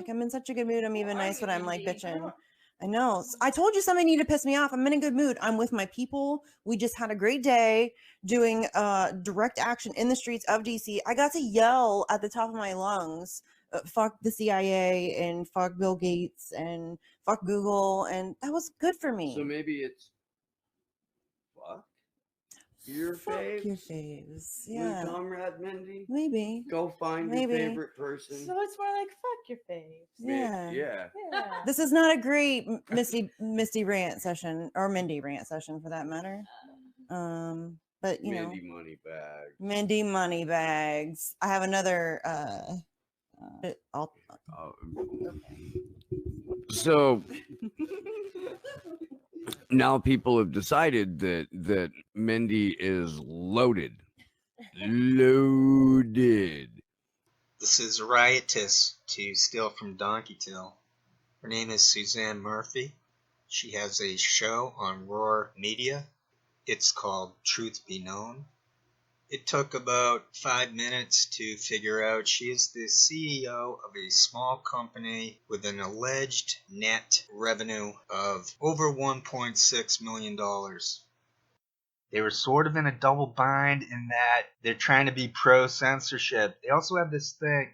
Like, I'm in such a good mood. I'm even nice when I'm like Mindy. bitching. I know. I told you something needed to piss me off. I'm in a good mood. I'm with my people. We just had a great day doing direct action in the streets of DC. I got to yell at the top of my lungs, fuck the CIA and fuck Bill Gates and fuck Google, and that was good for me. So maybe it's fuck your fuck faves. your faves. With Yeah. Comrade Mindy. Maybe. Go find Maybe. your favorite person. So it's more like fuck your faves. Yeah. Yeah. This is not a great Misty rant session, or Mindy rant session for that matter. But you Mindy know, money bag. Mindy money bags. I have another. So now people have decided that Mindy is loaded. Loaded. This is riotous to steal from Donkey Till. Her name is Suzanne Murphy. She has a show on Roar Media. It's called Truth Be Known. It took about 5 minutes to figure out she is the CEO of a small company with an alleged net revenue of over $1.6 million. They were sort of in a double bind in that they're trying to be pro-censorship. They also have this thing,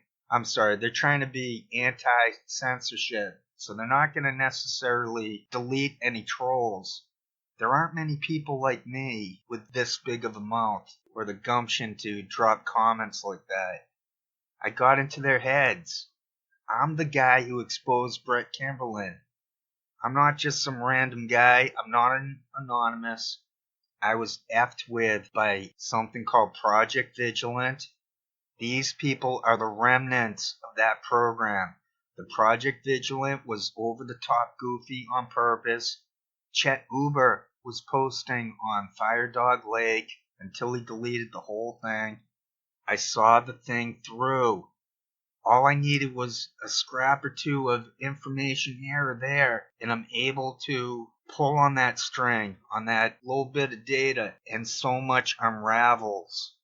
they're trying to be anti-censorship. So they're not going to necessarily delete any trolls. There aren't many people like me with this big of a mouth or the gumption to drop comments like that. I got into their heads. I'm the guy who exposed Brett Kimberlin. I'm not just some random guy. I'm not an anonymous. I was effed with by something called Project Vigilant. These people are the remnants of that program. The Project Vigilant was over the top goofy on purpose. Chet Uber was posting on Fire Dog Lake until he deleted the whole thing. I saw the thing through. All I needed was a scrap or two of information here or there, and I'm able to pull on that string, on that little bit of data, and so much unravels.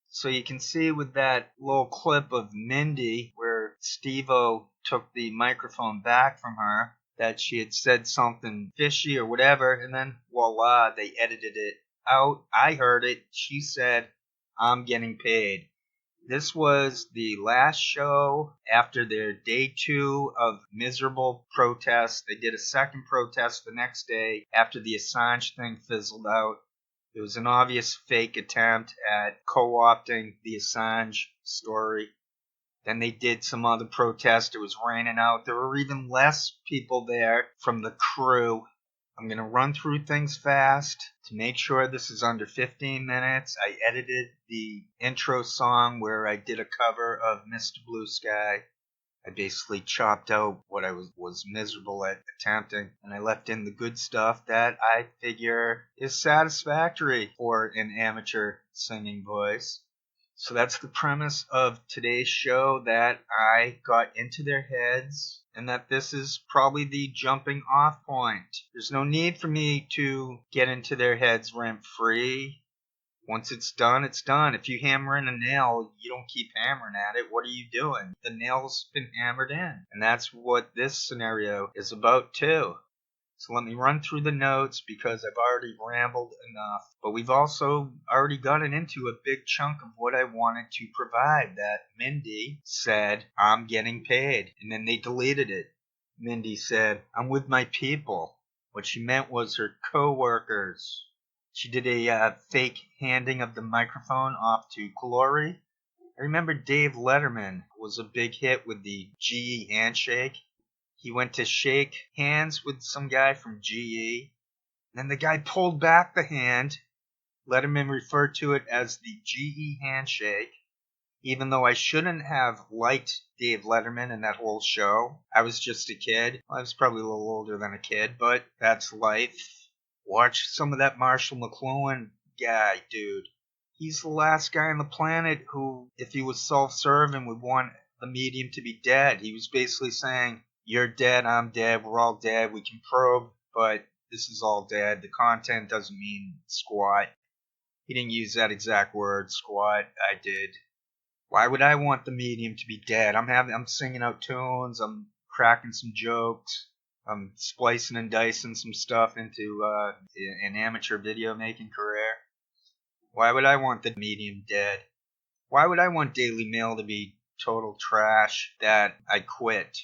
So you can see with that little clip of Mindy where Steve-O took the microphone back from her that she had said something fishy or whatever, and then voila, they edited it out. I heard it. She said, I'm getting paid. This was the last show after their day 2 of miserable protests. They did a second protest the next day after the Assange thing fizzled out. It was an obvious fake attempt at co-opting the Assange story. Then they did some other protest. It was raining out. There were even less people there from the crew. I'm going to run through things fast to make sure this is under 15 minutes. I edited the intro song where I did a cover of Mr. Blue Sky. I basically chopped out what I was miserable at attempting, and I left in the good stuff that I figure is satisfactory for an amateur singing voice. So that's the premise of today's show, that I got into their heads and that this is probably the jumping off point. There's no need for me to get into their heads rent free. Once it's done, it's done. If you hammer in a nail, you don't keep hammering at it. What are you doing? The nail's been hammered in. And that's what this scenario is about too. So let me run through the notes because I've already rambled enough. But we've also already gotten into a big chunk of what I wanted to provide. That Mindy said, I'm getting paid. And then they deleted it. Mindy said, I'm with my people. What she meant was her co-workers. She did a fake handing of the microphone off to Glory. I remember Dave Letterman was a big hit with the GE handshake. He went to shake hands with some guy from GE. Then the guy pulled back the hand. Letterman referred to it as the GE handshake. Even though I shouldn't have liked Dave Letterman in that whole show. I was just a kid. Well, I was probably a little older than a kid, but that's life. Watch some of that Marshall McLuhan guy, dude. He's the last guy on the planet who, if he was self-serving, would want the medium to be dead. He was basically saying, you're dead, I'm dead, we're all dead, we can probe, but this is all dead. The content doesn't mean squat. He didn't use that exact word, squat. I did. Why would I want the medium to be dead? I'm singing out tunes, I'm cracking some jokes, I'm splicing and dicing some stuff into an amateur video making career. Why would I want the medium dead? Why would I want Daily Mail to be total trash that I quit?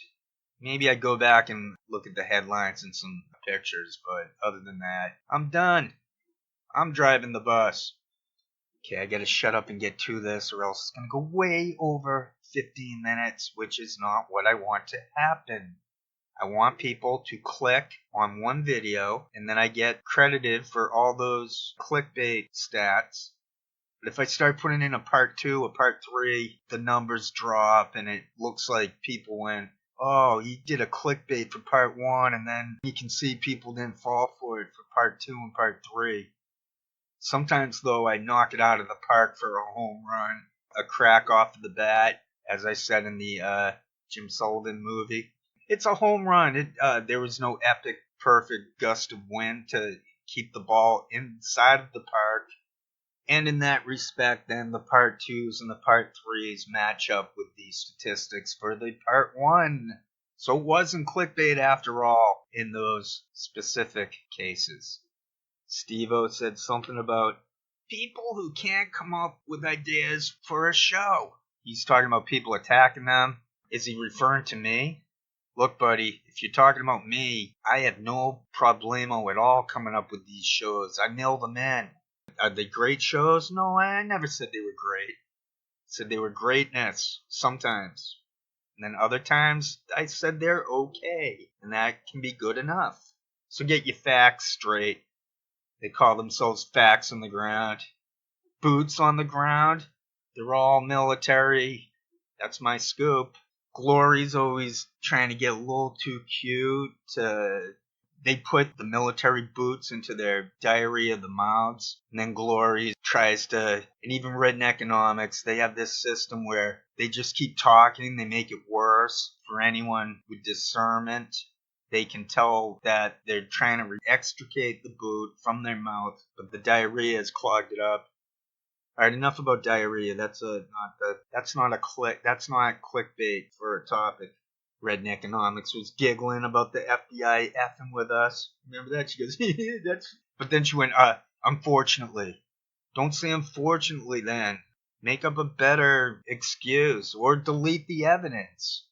Maybe I'd go back and look at the headlines and some pictures, but other than that, I'm done. I'm driving the bus. Okay, I gotta shut up and get to this, or else it's gonna go way over 15 minutes, which is not what I want to happen. I want people to click on one video, and then I get credited for all those clickbait stats. But if I start putting in a part 2, a part 3, the numbers drop, and it looks like people went, oh, you did a clickbait for part 1, and then you can see people didn't fall for it for part 2 and part 3. Sometimes, though, I knock it out of the park for a home run, a crack off of the bat, as I said in the Jim Sullivan movie. It's a home run. There was no epic, perfect gust of wind to keep the ball inside of the park. And in that respect, then the part 2s and the part 3s match up with these statistics for the part 1. So it wasn't clickbait after all in those specific cases. Steve-O said something about people who can't come up with ideas for a show. He's talking about people attacking them. Is he referring to me? Look, buddy, if you're talking about me, I have no problemo at all coming up with these shows. I mail them in. Are they great shows? No, I never said they were great. I said they were greatness, sometimes. And then other times, I said they're okay, and that can be good enough. So get your facts straight. They call themselves facts on the ground. Boots on the ground. They're all military. That's my scoop. Glory's always trying to get a little too cute. They put the military boots into their diary of the mouths. And then Glory tries to, and even Redneck Economics, they have this system where they just keep talking. They make it worse for anyone with discernment. They can tell that they're trying to extricate the boot from their mouth, but the diarrhea has clogged it up. All right, enough about diarrhea. That's not clickbait for a topic. Redneck Economics was giggling about the FBI effing with us. Remember that? She goes, that's. But then she went, unfortunately. Don't say unfortunately then. Make up a better excuse or delete the evidence.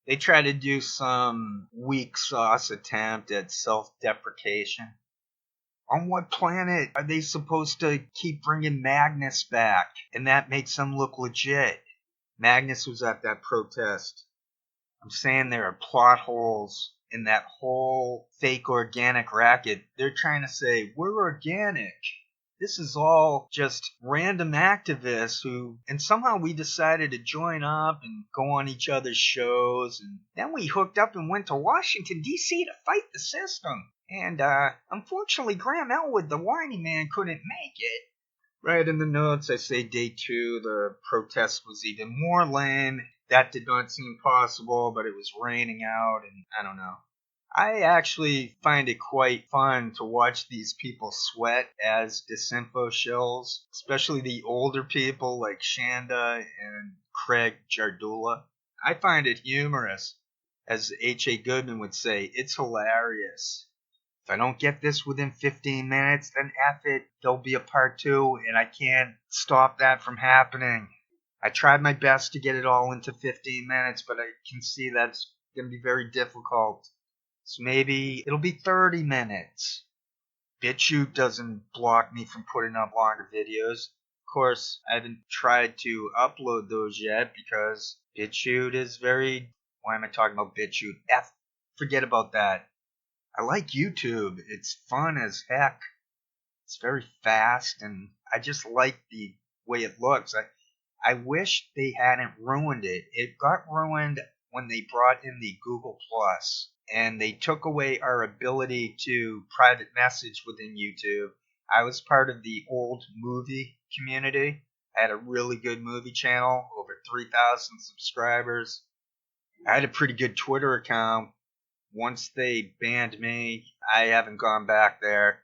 They try to do some weak sauce attempt at self-deprecation. On what planet are they supposed to keep bringing Magnus back? And that makes them look legit. Magnus was at that protest. I'm saying there are plot holes in that whole fake organic racket. They're trying to say, we're organic. This is all just random activists and somehow we decided to join up and go on each other's shows. And then we hooked up and went to Washington, D.C. to fight the system. And unfortunately, Graham Elwood, the whiny man, couldn't make it. Right in the notes, I say day 2, the protest was even more lame. That did not seem possible, but it was raining out, and I don't know. I actually find it quite fun to watch these people sweat as disinfo shills, especially the older people like Shanda and Craig Jardula. I find it humorous. As H.A. Goodman would say, it's hilarious. If I don't get this within 15 minutes, then F it, there'll be a part 2, and I can't stop that from happening. I tried my best to get it all into 15 minutes, but I can see that's going to be very difficult. So maybe it'll be 30 minutes. BitChute doesn't block me from putting up longer videos. Of course, I haven't tried to upload those yet because BitChute is very... Why am I talking about BitChute? Forget about that. I like YouTube. It's fun as heck. It's very fast, and I just like the way it looks. I wish they hadn't ruined it. It got ruined when they brought in the Google Plus, and they took away our ability to private message within YouTube. I was part of the old movie community. I had a really good movie channel, over 3,000 subscribers. I had a pretty good Twitter account. Once they banned me, I haven't gone back there.